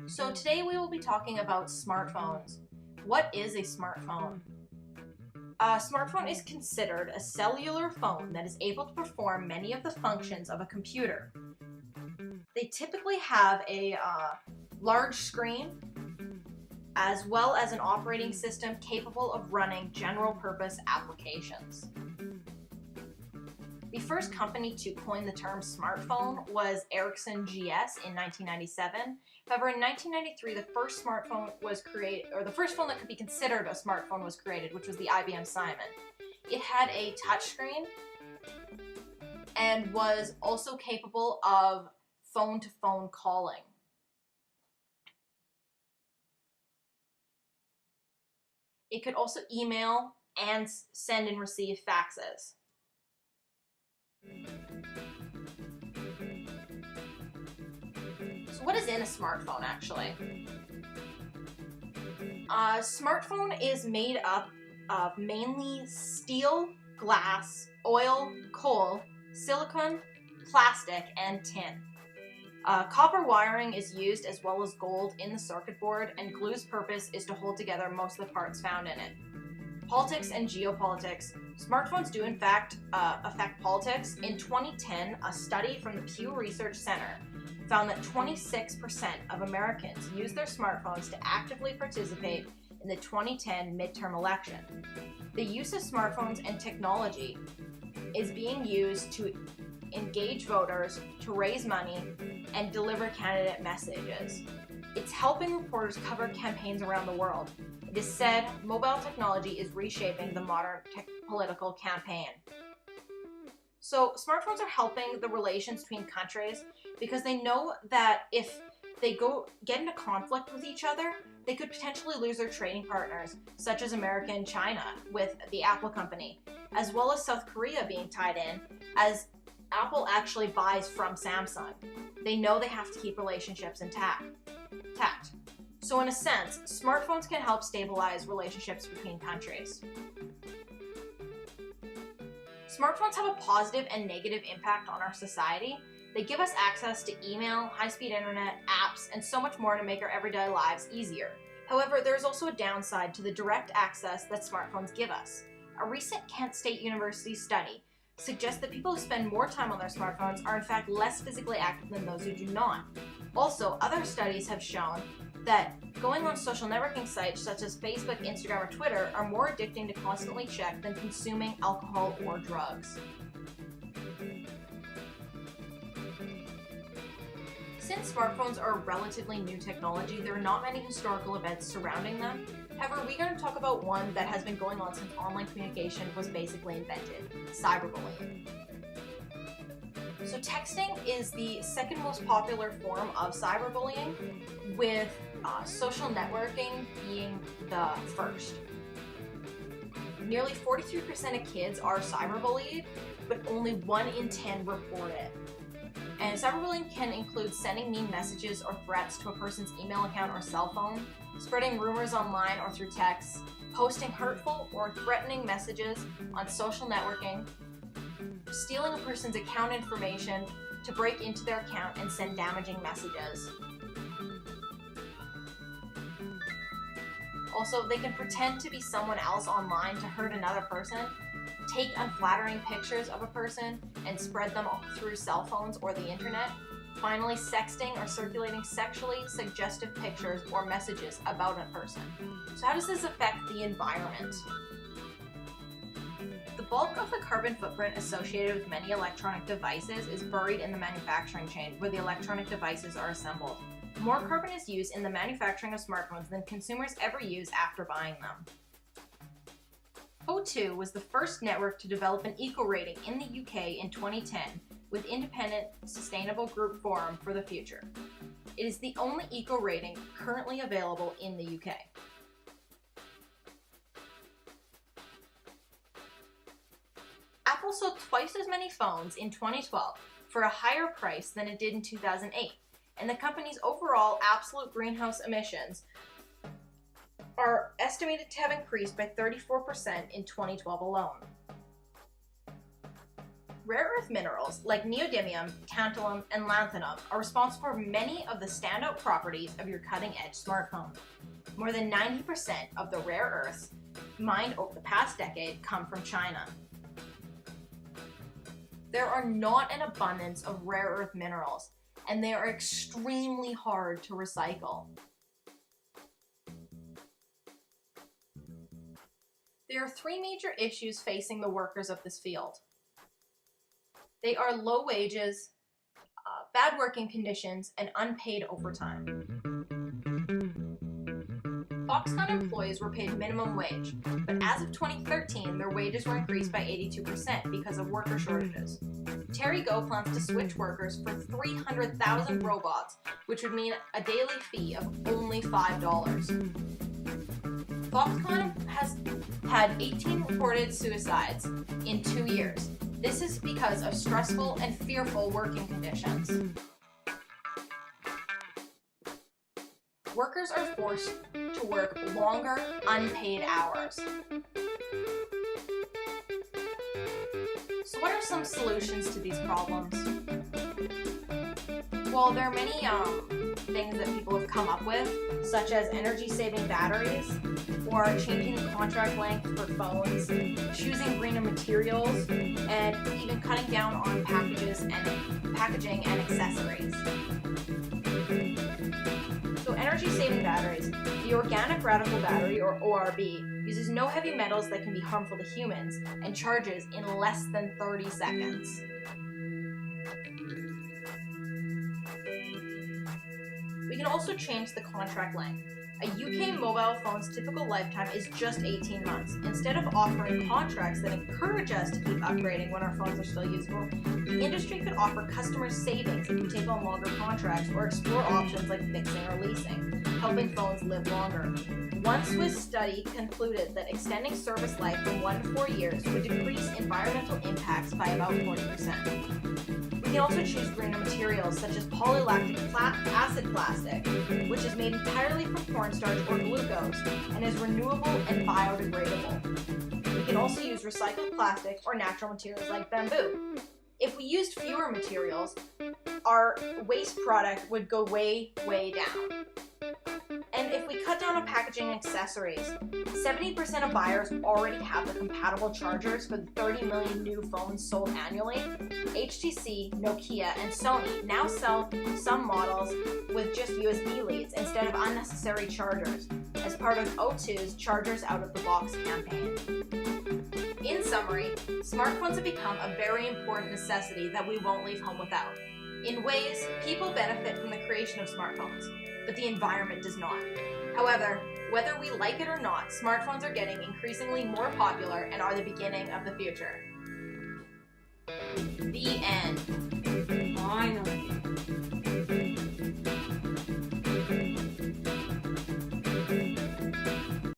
So today we will be talking about smartphones. What is a smartphone? A smartphone is considered a cellular phone that is able to perform many of the functions of a computer. They typically have a large screen as well as an operating system capable of running general purpose applications. The first company to coin the term smartphone was Ericsson GS in 1997. However, in 1993, the first smartphone was created, or the first phone that could be considered a smartphone was created, which was the IBM Simon. It had a touchscreen and was also capable of phone-to-phone calling. It could also email and send and receive faxes. So what is in a smartphone actually? A smartphone is made up of mainly steel, glass, oil, coal, silicon, plastic, and tin. Copper wiring is used as well as gold in the circuit board, and glue's purpose is to hold together most of the parts found in it. Politics and geopolitics. Smartphones do in fact affect politics. In 2010, a study from the Pew Research Center found that 26% of Americans use their smartphones to actively participate in the 2010 midterm election. The use of smartphones and technology is being used to engage voters, to raise money, and deliver candidate messages. It's helping reporters cover campaigns around the world. It is said mobile technology is reshaping the modern political campaign. So smartphones are helping the relations between countries because they know that if they get into conflict with each other, they could potentially lose their trading partners, such as America and China with the Apple company, as well as South Korea being tied in, as Apple actually buys from Samsung. They know they have to keep relationships intact. So in a sense, smartphones can help stabilize relationships between countries. Smartphones have a positive and negative impact on our society. They give us access to email, high-speed internet, apps, and so much more to make our everyday lives easier. However, there is also a downside to the direct access that smartphones give us. A recent Kent State University study suggests that people who spend more time on their smartphones are in fact less physically active than those who do not. Also, other studies have shown that going on social networking sites such as Facebook, Instagram, or Twitter are more addicting to constantly check than consuming alcohol or drugs. Since smartphones are a relatively new technology, there are not many historical events surrounding them. However, we're going to talk about one that has been going on since online communication was basically invented: cyberbullying. So texting is the second most popular form of cyberbullying, with social networking being the first. Nearly 43% of kids are cyberbullied, but only 1 in 10 report it. And cyberbullying can include sending mean messages or threats to a person's email account or cell phone, spreading rumors online or through text, posting hurtful or threatening messages on social networking, stealing a person's account information to break into their account and send damaging messages. Also, they can pretend to be someone else online to hurt another person, take unflattering pictures of a person and spread them through cell phones or the internet. Finally, sexting or circulating sexually suggestive pictures or messages about a person. So how does this affect the environment? The bulk of the carbon footprint associated with many electronic devices is buried in the manufacturing chain, where the electronic devices are assembled. More carbon is used in the manufacturing of smartphones than consumers ever use after buying them. O2 was the first network to develop an eco rating in the UK in 2010 with independent sustainable group Forum for the Future. It is the only eco rating currently available in the UK. Apple sold twice as many phones in 2012 for a higher price than it did in 2008, and the company's overall absolute greenhouse emissions are estimated to have increased by 34% in 2012 alone. Rare earth minerals like neodymium, tantalum, and lanthanum are responsible for many of the standout properties of your cutting-edge smartphone. More than 90% of the rare earths mined over the past decade come from China. There are not an abundance of rare earth minerals, and they are extremely hard to recycle. There are three major issues facing the workers of this field. They are low wages, bad working conditions, and unpaid overtime. Foxconn employees were paid minimum wage, but as of 2013, their wages were increased by 82% because of worker shortages. TerryGo plans to switch workers for 300,000 robots, which would mean a daily fee of only $5. Foxconn has had 18 reported suicides in 2 years. This is because of stressful and fearful working conditions. Workers are forced to work longer, unpaid hours. So what are some solutions to these problems? Well, there are many things that people have come up with, such as energy-saving batteries, or changing the contract length for phones, choosing greener materials, and even cutting down on packaging and accessories. So energy-saving batteries. The organic radical battery, or ORB, uses no heavy metals that can be harmful to humans and charges in less than 30 seconds. We can also change the contract length. A UK mobile phone's typical lifetime is just 18 months. Instead of offering contracts that encourage us to keep upgrading when our phones are still usable, the industry could offer customers savings if we take on longer contracts or explore options like fixing or leasing, helping phones live longer. One Swiss study concluded that extending service life from 1 to 4 years would decrease environmental impacts by about 40%. We can also choose greener materials such as polylactic acid plastic, which is made entirely from cornstarch or glucose and is renewable and biodegradable. We can also use recycled plastic or natural materials like bamboo. If we used fewer materials, our waste product would go way, way down. And if we cut down on packaging and accessories, 70% of buyers already have the compatible chargers for the 30 million new phones sold annually. HTC, Nokia, and Sony now sell some models with just USB leads instead of unnecessary chargers, as part of O2's Chargers Out of the Box campaign. In summary, smartphones have become a very important necessity that we won't leave home without. In ways, people benefit from the creation of smartphones, but the environment does not. However, whether we like it or not, smartphones are getting increasingly more popular and are the beginning of the future. The end.